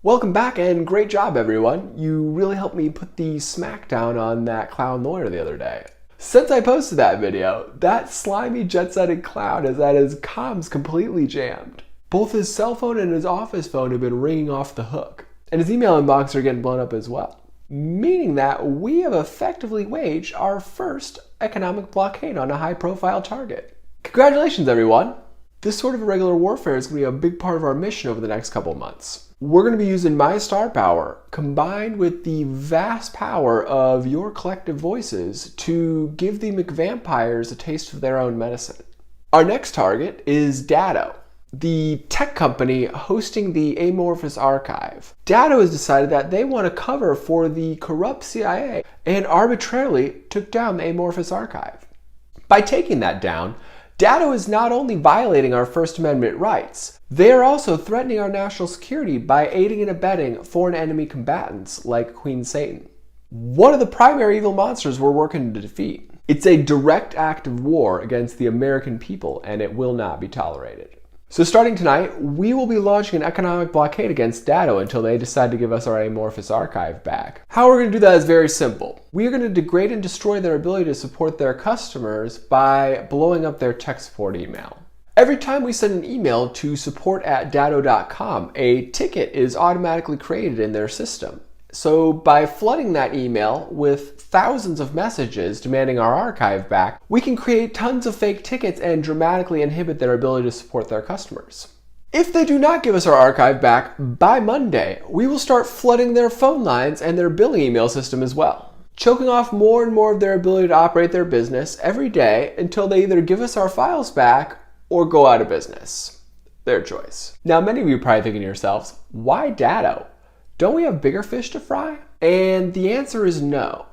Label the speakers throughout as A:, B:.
A: Welcome back and great job everyone. You really helped me put the smackdown on that clown lawyer the other day. Since I posted that video, that slimy jet-setted clown has had his comms completely jammed. Both his cell phone and his office phone have been ringing off the hook, and his email inbox are getting blown up as well. Meaning that we have effectively waged our first economic blockade on a high-profile target. Congratulations everyone! This sort of irregular warfare is going to be a big part of our mission over the next couple of months. We're going to be using my star power combined with the vast power of your collective voices to give the McVampires a taste of their own medicine. Our next target is Datto, the tech company hosting the Amorphous Archive. Datto has decided that they want to cover for the corrupt CIA and arbitrarily took down the Amorphous Archive. By taking that down, Datto is not only violating our First Amendment rights, they are also threatening our national security by aiding and abetting foreign enemy combatants like Queen Satan. One of the primary evil monsters we're working to defeat. It's a direct act of war against the American people, and it will not be tolerated. So starting tonight, we will be launching an economic blockade against Datto until they decide to give us our Amorphous Archive back. How we're going to do that is very simple. We are going to degrade and destroy their ability to support their customers by blowing up their tech support email. Every time we send an email to support@datto.com, a ticket is automatically created in their system. So by flooding that email with thousands of messages demanding our archive back, we can create tons of fake tickets and dramatically inhibit their ability to support their customers. If they do not give us our archive back by Monday, we will start flooding their phone lines and their billing email system as well, choking off more and more of their ability to operate their business every day until they either give us our files back or go out of business. Their choice. Now many of you are probably thinking to yourselves, why Datto? Don't we have bigger fish to fry? And the answer is no.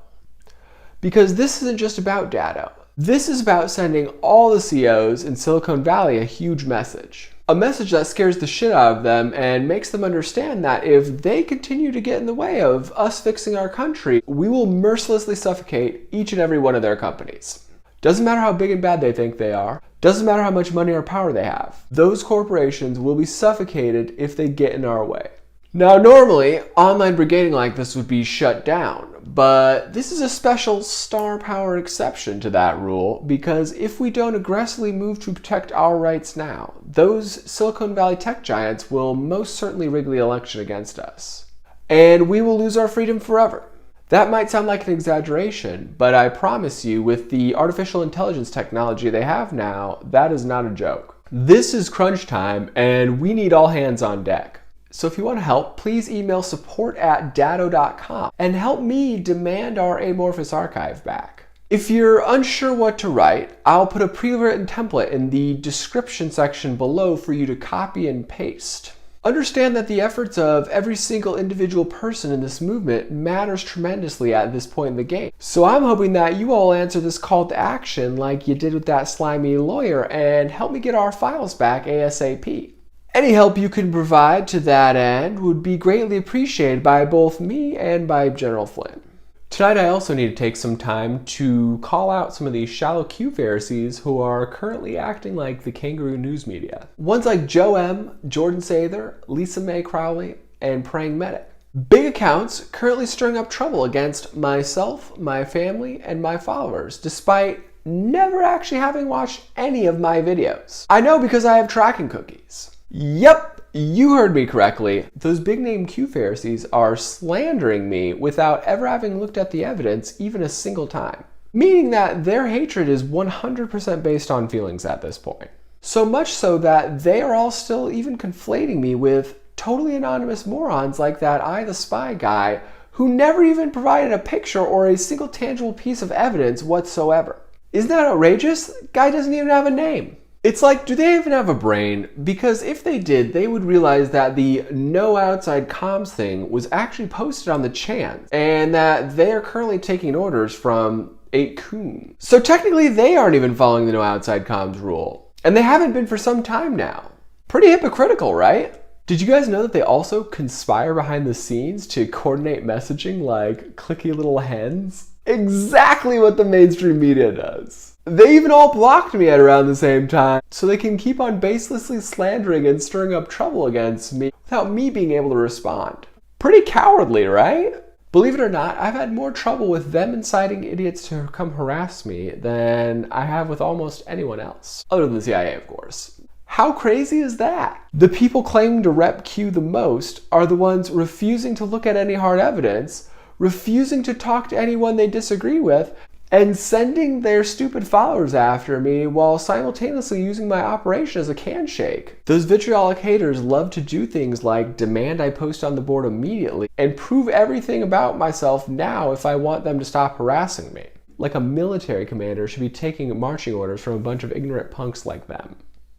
A: Because this isn't just about Datto. This is about sending all the CEOs in Silicon Valley a huge message. A message that scares the shit out of them and makes them understand that if they continue to get in the way of us fixing our country, we will mercilessly suffocate each and every one of their companies. Doesn't matter how big and bad they think they are. Doesn't matter how much money or power they have. Those corporations will be suffocated if they get in our way. Now normally, online brigading like this would be shut down, but this is a special star power exception to that rule because if we don't aggressively move to protect our rights now, those Silicon Valley tech giants will most certainly rig the election against us. And we will lose our freedom forever. That might sound like an exaggeration, but I promise you with the artificial intelligence technology they have now, that is not a joke. This is crunch time and we need all hands on deck. So if you want to help, please email support@datto.com and help me demand our Amorphous Archive back. If you're unsure what to write, I'll put a pre-written template in the description section below for you to copy and paste. Understand that the efforts of every single individual person in this movement matters tremendously at this point in the game. So I'm hoping that you all answer this call to action like you did with that slimy lawyer and help me get our files back ASAP. Any help you can provide to that end would be greatly appreciated by both me and by General Flynn. Tonight I also need to take some time to call out some of these shallow Q Pharisees who are currently acting like the kangaroo news media. Ones like Joe M., Jordan Sather, Lisa Mae Crowley, and Praying Medic. Big accounts currently stirring up trouble against myself, my family, and my followers, despite never actually having watched any of my videos. I know because I have tracking cookies. Yep, you heard me correctly. Those big name Q Pharisees are slandering me without ever having looked at the evidence even a single time. Meaning that their hatred is 100% based on feelings at this point. So much so that they are all still even conflating me with totally anonymous morons like that I the Spy guy who never even provided a picture or a single tangible piece of evidence whatsoever. Isn't that outrageous? Guy doesn't even have a name. It's like, do they even have a brain? Because if they did, they would realize that the no outside comms thing was actually posted on the chant and that they are currently taking orders from 8kun. So technically they aren't even following the no outside comms rule. And they haven't been for some time now. Pretty hypocritical, right? Did you guys know that they also conspire behind the scenes to coordinate messaging like clicky little hens? Exactly what the mainstream media does. They even all blocked me at around the same time, so they can keep on baselessly slandering and stirring up trouble against me without me being able to respond. Pretty cowardly, right? Believe it or not, I've had more trouble with them inciting idiots to come harass me than I have with almost anyone else. Other than the CIA, of course. How crazy is that? The people claiming to rep Q the most are the ones refusing to look at any hard evidence, refusing to talk to anyone they disagree with, and sending their stupid followers after me while simultaneously using my operation as a can shake. Those vitriolic haters love to do things like demand I post on the board immediately and prove everything about myself now if I want them to stop harassing me. Like a military commander should be taking marching orders from a bunch of ignorant punks like them.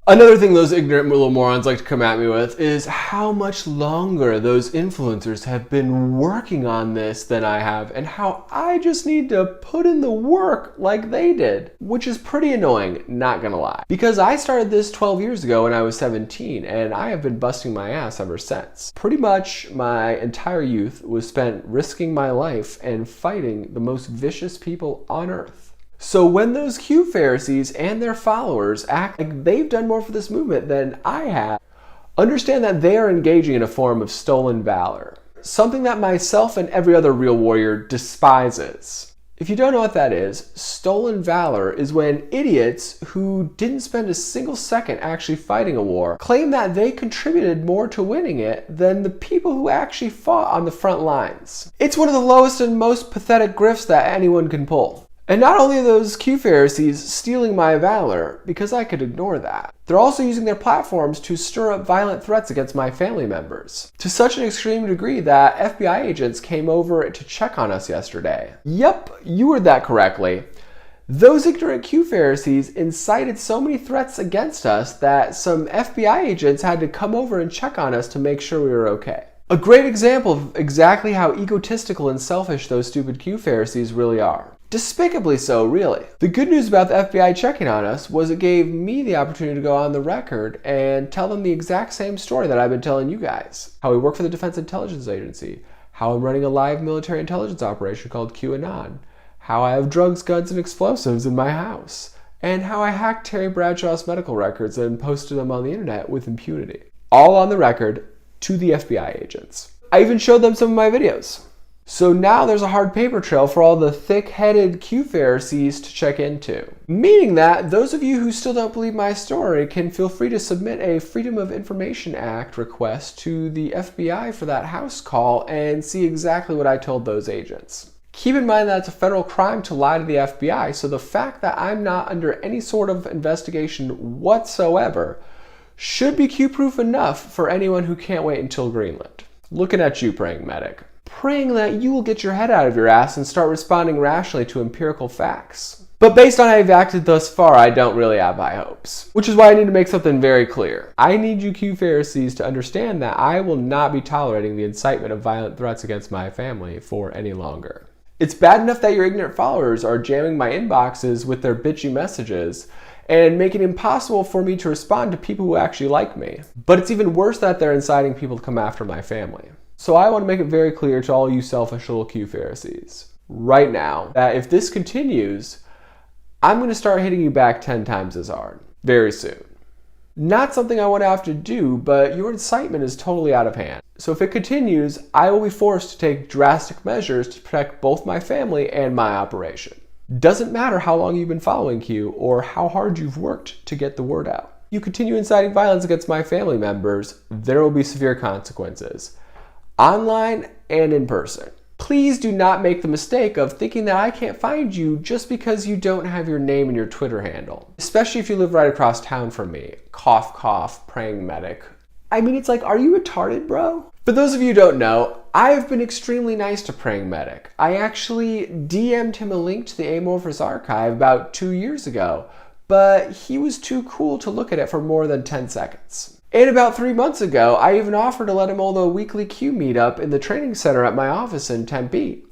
A: Another thing those ignorant little morons like to come at me with is how much longer those influencers have been working on this than I have, and how I just need to put in the work like they did, which is pretty annoying, not gonna lie. Because I started this 12 years ago when I was 17, and I have been busting my ass ever since. Pretty much my entire youth was spent risking my life and fighting the most vicious people on earth. So when those Q Pharisees and their followers act like they've done more for this movement than I have, understand that they are engaging in a form of stolen valor. Something that myself and every other real warrior despises. If you don't know what that is, stolen valor is when idiots who didn't spend a single second actually fighting a war claim that they contributed more to winning it than the people who actually fought on the front lines. It's one of the lowest and most pathetic grifts that anyone can pull. And not only are those Q Pharisees stealing my valor, because I could ignore that, they're also using their platforms to stir up violent threats against my family members. To such an extreme degree that FBI agents came over to check on us yesterday. Yep, you heard that correctly. Those ignorant Q Pharisees incited so many threats against us that some FBI agents had to come over and check on us to make sure we were okay. A great example of exactly how egotistical and selfish those stupid Q Pharisees really are. Despicably so, really. The good news about the FBI checking on us was it gave me the opportunity to go on the record and tell them the exact same story that I've been telling you guys. How we work for the Defense Intelligence Agency, how I'm running a live military intelligence operation called QAnon, how I have drugs, guns, and explosives in my house, and how I hacked Terry Bradshaw's medical records and posted them on the internet with impunity. All on the record to the FBI agents. I even showed them some of my videos. So now there's a hard paper trail for all the thick-headed Q Pharisees to check into. Meaning that those of you who still don't believe my story can feel free to submit a Freedom of Information Act request to the FBI for that house call and see exactly what I told those agents. Keep in mind that it's a federal crime to lie to the FBI, so the fact that I'm not under any sort of investigation whatsoever should be Q-proof enough for anyone who can't wait until Greenland. Looking at you, praying medic. Praying that you will get your head out of your ass and start responding rationally to empirical facts. But based on how I've acted thus far, I don't really have high hopes. Which is why I need to make something very clear. I need you Q Pharisees to understand that I will not be tolerating the incitement of violent threats against my family for any longer. It's bad enough that your ignorant followers are jamming my inboxes with their bitchy messages and making it impossible for me to respond to people who actually like me. But it's even worse that they're inciting people to come after my family. So I want to make it very clear to all you selfish little Q Pharisees right now that if this continues, I'm going to start hitting you back 10 times as hard very soon. Not something I want to have to do, but your incitement is totally out of hand. So if it continues, I will be forced to take drastic measures to protect both my family and my operation. Doesn't matter how long you've been following Q or how hard you've worked to get the word out. You continue inciting violence against my family members, there will be severe consequences. Online and in person. Please do not make the mistake of thinking that I can't find you just because you don't have your name and your Twitter handle. Especially if you live right across town from me. Cough, cough, praying medic. I mean, it's like, are you retarded, bro? For those of you who don't know, I have been extremely nice to Praying Medic. I actually DM'd him a link to the Amorphous Archive about 2 years ago, but he was too cool to look at it for more than 10 seconds. And about 3 months ago, I even offered to let him hold a weekly Q meetup in the training center at my office in Tempe,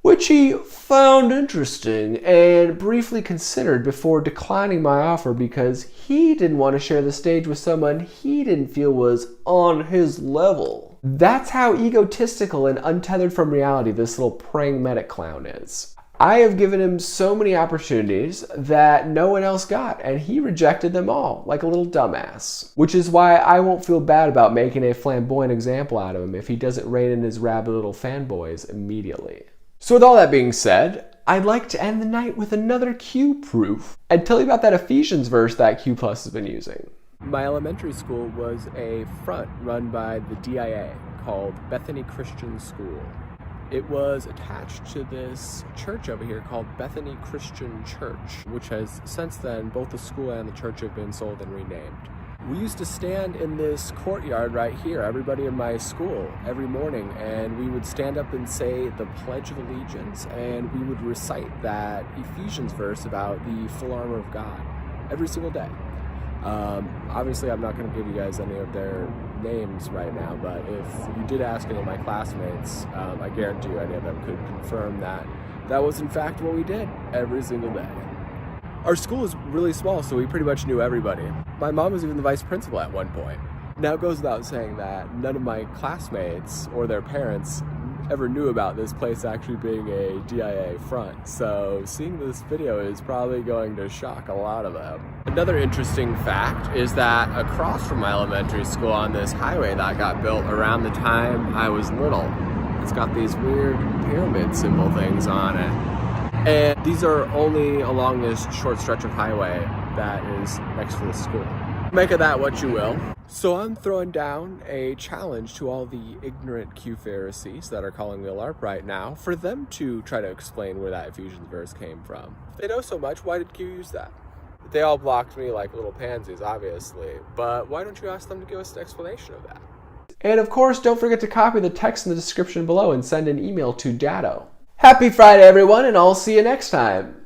A: which he found interesting and briefly considered before declining my offer because he didn't want to share the stage with someone he didn't feel was on his level. That's how egotistical and untethered from reality this little praying medic clown is. I have given him so many opportunities that no one else got, and he rejected them all like a little dumbass. Which is why I won't feel bad about making a flamboyant example out of him if he doesn't rein in his rabid little fanboys immediately. So with all that being said, I'd like to end the night with another Q proof and tell you about that Ephesians verse that Q Plus has been using. My elementary school was a front run by the DIA called Bethany Christian School. It was attached to this church over here called Bethany Christian Church, which has since then, both the school and the church have been sold and renamed. We used to stand in this courtyard right here, everybody in my school, every morning, and we would stand up and say the Pledge of Allegiance, and we would recite that Ephesians verse about the full armor of God every single day. Obviously, I'm not going to give you guys any of their names right now, but if you did ask any of my classmates, I guarantee you any of them could confirm that that was in fact what we did every single day. Our school is really small, so we pretty much knew everybody. My mom was even the vice principal at one point. Now it goes without saying that none of my classmates or their parents ever knew about this place actually being a DIA front, so seeing this video is probably going to shock a lot of them. Another interesting fact is that across from my elementary school on this highway that got built around the time I was little, it's got these weird pyramid symbol things on it. And these are only along this short stretch of highway that is next to the school. Make of that what you will. So I'm throwing down a challenge to all the ignorant Q Pharisees that are calling me a LARP right now for them to try to explain where that Ephesians verse came from. If they know so much, why did Q use that? They all blocked me like little pansies, obviously, but why don't you ask them to give us an explanation of that? And of course, don't forget to copy the text in the description below and send an email to Datto. Happy Friday, everyone, and I'll see you next time.